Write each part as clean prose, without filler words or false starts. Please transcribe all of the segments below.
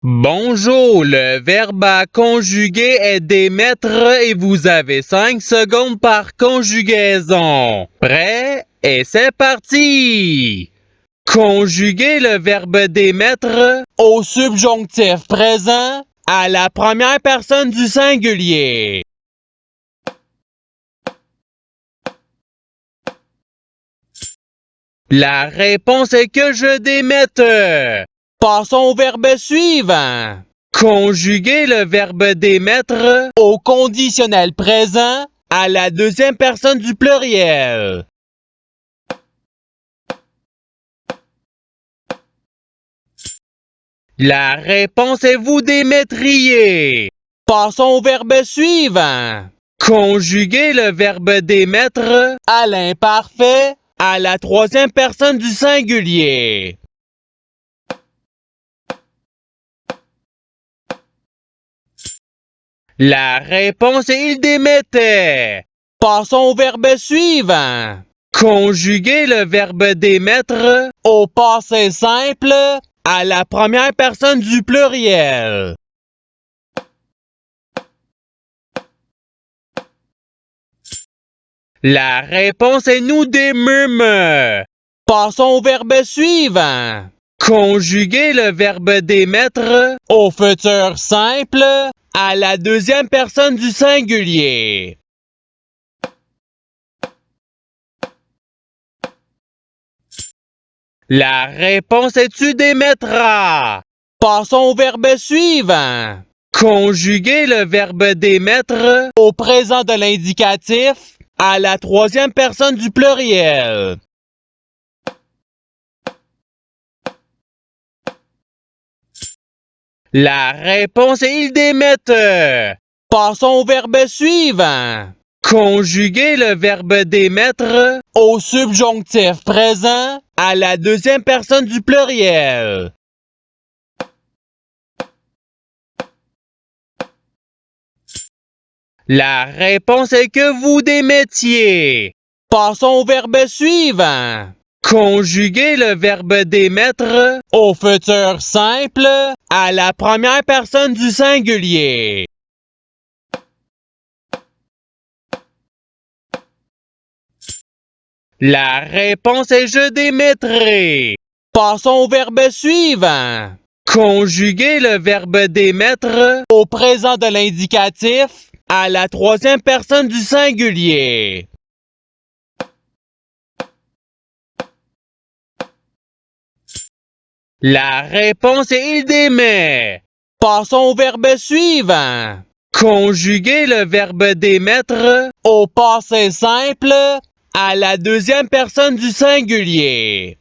Bonjour, le verbe à conjuguer est d'émettre et vous avez 5 secondes par conjugaison. Prêt? Et c'est parti! Conjuguer le verbe d'émettre au subjonctif présent à la première personne du singulier. La réponse est que je démette. Passons au verbe suivant. Conjuguer le verbe d'émettre au conditionnel présent à la deuxième personne du pluriel. La réponse est vous démettriez. Passons au verbe suivant. Conjuguer le verbe d'émettre à l'imparfait à la troisième personne du singulier. La réponse est il démettait. Passons au verbe suivant. Conjuguer le verbe d'émettre au passé simple à la première personne du pluriel. La réponse est nous démûmes. Passons au verbe suivant. Conjuguer le verbe d'émettre au futur simple à la deuxième personne du singulier. La réponse est tu démettras. Passons au verbe suivant. Conjuguer le verbe d'émettre au présent de l'indicatif à la troisième personne du pluriel. La réponse est il démette. Passons au verbe suivant. Conjuguer le verbe d'émettre au subjonctif présent à la deuxième personne du pluriel. La réponse est que vous démettiez. Passons au verbe suivant. Conjuguer le verbe d'émettre au futur simple à la première personne du singulier. La réponse est je démettrai. Passons au verbe suivant. Conjuguer le verbe d'émettre au présent de l'indicatif à la troisième personne du singulier. La réponse est il démet. Passons au verbe suivant. Conjuguer le verbe d'émettre au passé simple à la deuxième personne du singulier.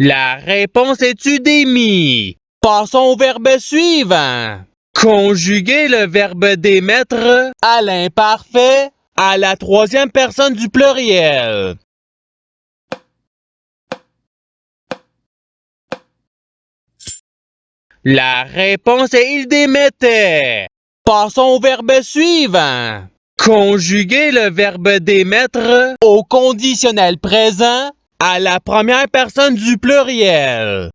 La réponse est tu démis. Passons au verbe suivant. Conjuguer le verbe d'émettre à l'imparfait à la troisième personne du pluriel. La réponse est il démettait. Passons au verbe suivant. Conjuguer le verbe d'émettre au conditionnel présent à la première personne du pluriel.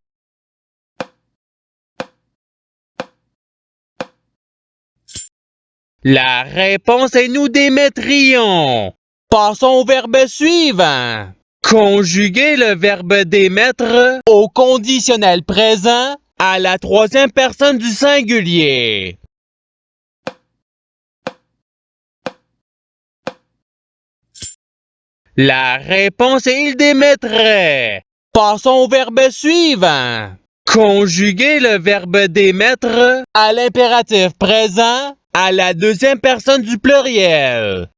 La réponse est nous démettrions. Passons au verbe suivant. Conjuguer le verbe d'émettre au conditionnel présent à la troisième personne du singulier. La réponse est il démettrait. Passons au verbe suivant. Conjuguer le verbe d'émettre à l'impératif présent à la deuxième personne du pluriel.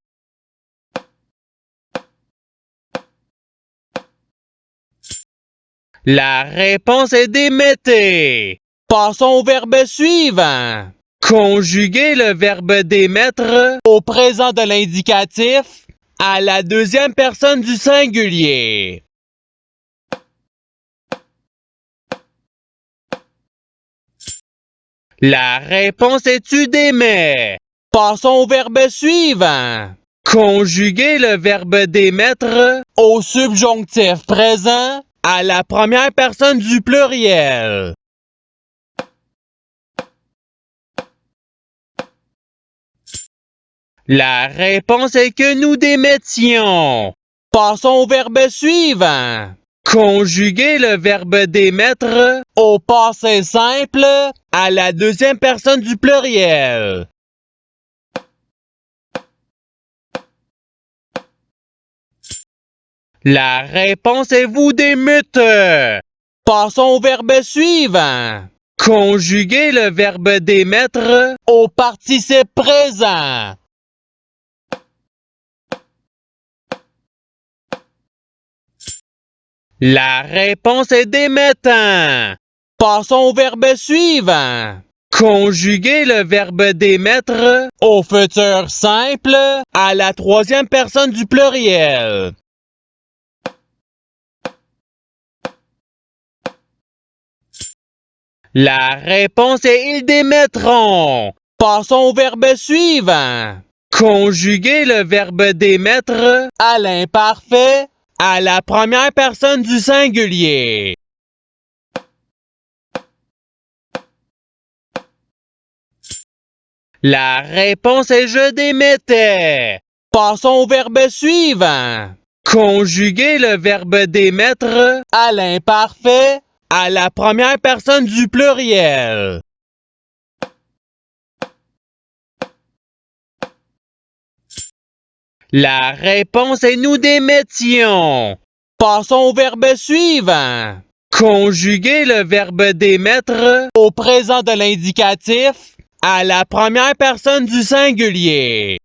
La réponse est d'émetter. Passons au verbe suivant. Conjuguer le verbe d'émettre au présent de l'indicatif à la deuxième personne du singulier. La réponse est tu démets. Passons au verbe suivant. Conjuguez le verbe d'émettre au subjonctif présent à la première personne du pluriel. La réponse est que nous démettions. Passons au verbe suivant. Conjuguez le verbe d'émettre au passé simple à la deuxième personne du pluriel. La réponse est vous d'émette. Passons au verbe suivant. Conjuguez le verbe d'émettre au participe présent. La réponse est d'émettant. Passons au verbe suivant. Conjuguez le verbe d'émettre au futur simple à la troisième personne du pluriel. La réponse est ils démettront. Passons au verbe suivant. Conjuguez le verbe d'émettre à l'imparfait à la première personne du singulier. La réponse est je démettais. Passons au verbe suivant. Conjuguez le verbe d'émettre à l'imparfait à la première personne du pluriel. La réponse est nous démettions. Passons au verbe suivant. Conjuguez le verbe d'émettre au présent de l'indicatif à la première personne du singulier.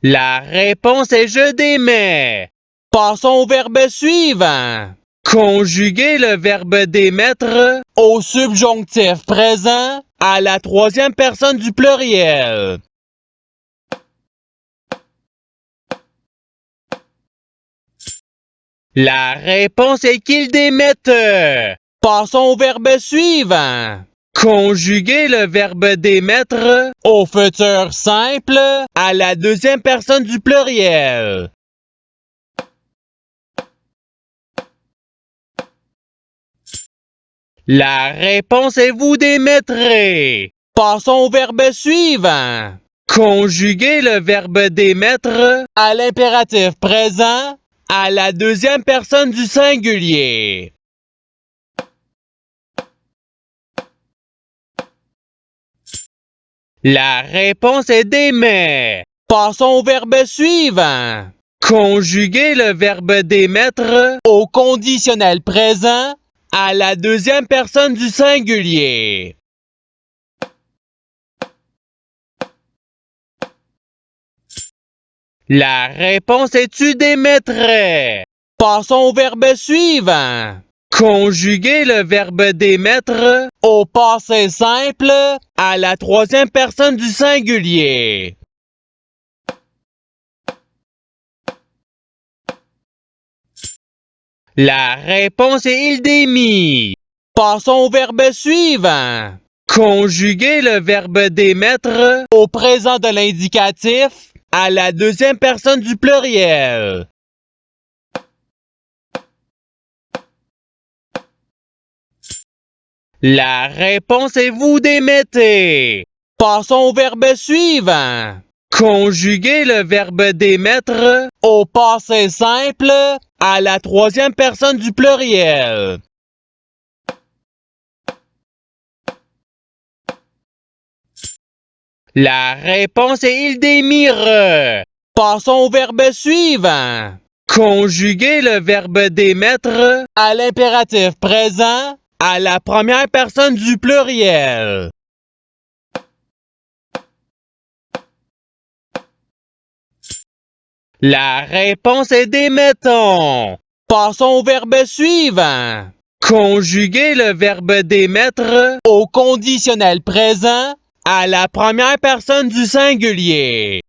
La réponse est je démets. Passons au verbe suivant. Conjuguez le verbe d'émettre au subjonctif présent à la troisième personne du pluriel. La réponse est qu'il démette. Passons au verbe suivant. Conjuguez le verbe d'émettre au futur simple à la deuxième personne du pluriel. La réponse est vous démettrez. Passons au verbe suivant. Conjuguez le verbe d'émettre à l'impératif présent à la deuxième personne du singulier. La réponse est d'émet. Passons au verbe suivant. Conjuguez le verbe d'émettre au conditionnel présent à la deuxième personne du singulier. La réponse est tu démettrais. Passons au verbe suivant. Conjuguez le verbe d'émettre au passé simple à la troisième personne du singulier. La réponse est il démit. Passons au verbe suivant. Conjuguez le verbe d'émettre au présent de l'indicatif à la deuxième personne du pluriel. La réponse est vous démettez. Passons au verbe suivant. Conjuguez le verbe d'émettre au passé simple à la troisième personne du pluriel. La réponse est il démire. Passons au verbe suivant. Conjuguez le verbe d'émettre à l'impératif présent à la première personne du pluriel. La réponse est d'émettons. Passons au verbe suivant. Conjuguez le verbe d'émettre au conditionnel présent à la première personne du singulier.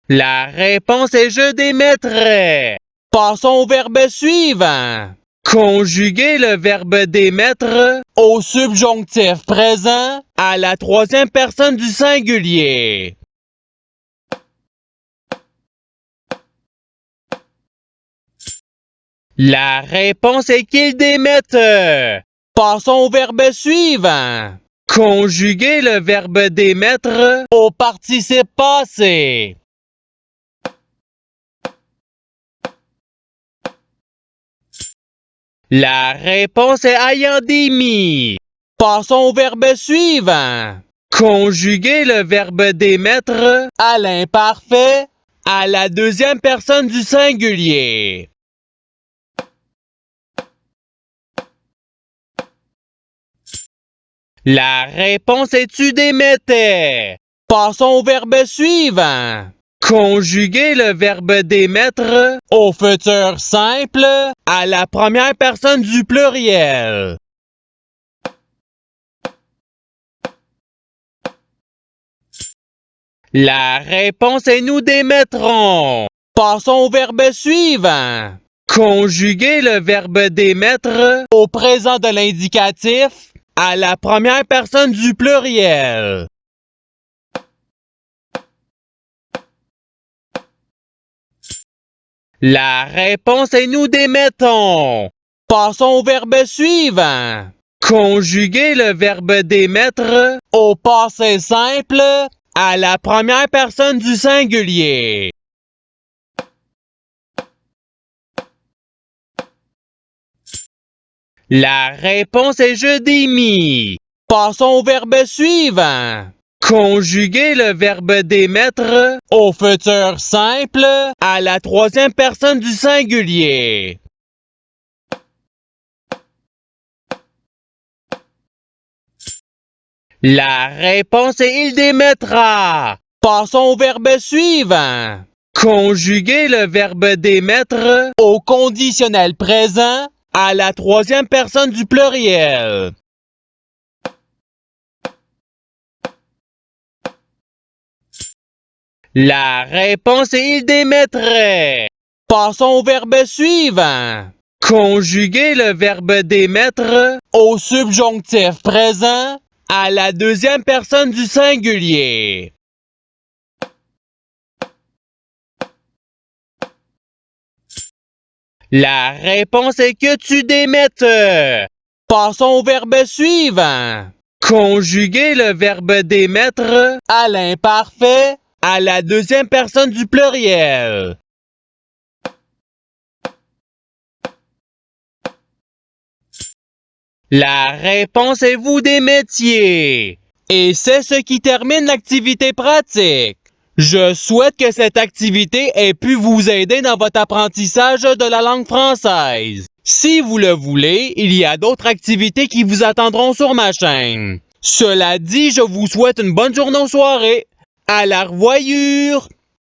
La réponse est je démettrais. Passons au verbe suivant. Conjuguer le verbe d'émettre au subjonctif présent à la troisième personne du singulier. La réponse est qu'il démette. Passons au verbe suivant. Conjuguer le verbe d'émettre au participe passé. La réponse est ayant démis. Passons au verbe suivant. Conjuguer le verbe d'émettre à l'imparfait à la deuxième personne du singulier. La réponse est tu démettais. Passons au verbe suivant. Conjuguer le verbe d'émettre au futur simple à la première personne du pluriel. La réponse est nous démettrons. Passons au verbe suivant. Conjuguer le verbe d'émettre au présent de l'indicatif à la première personne du pluriel. La réponse est nous démettons. Passons au verbe suivant. Conjuguer le verbe d'émettre au passé simple à la première personne du singulier. La réponse est je démis. Passons au verbe suivant. Conjuguer le verbe d'émettre au futur simple à la troisième personne du singulier. La réponse est il démettra. Passons au verbe suivant. Conjuguer le verbe d'émettre au conditionnel présent à la troisième personne du pluriel. La réponse est il démettrait. Passons au verbe suivant. Conjuguer le verbe d'émettre au subjonctif présent à la deuxième personne du singulier. La réponse est que tu démettes. Passons au verbe suivant. Conjuguer le verbe d'émettre à l'imparfait à la deuxième personne du pluriel. La réponse est vous démettiez. Et c'est ce qui termine l'activité pratique. Je souhaite que cette activité ait pu vous aider dans votre apprentissage de la langue française. Si vous le voulez, il y a d'autres activités qui vous attendront sur ma chaîne. Cela dit, je vous souhaite une bonne journée ou soirée. À la revoyure!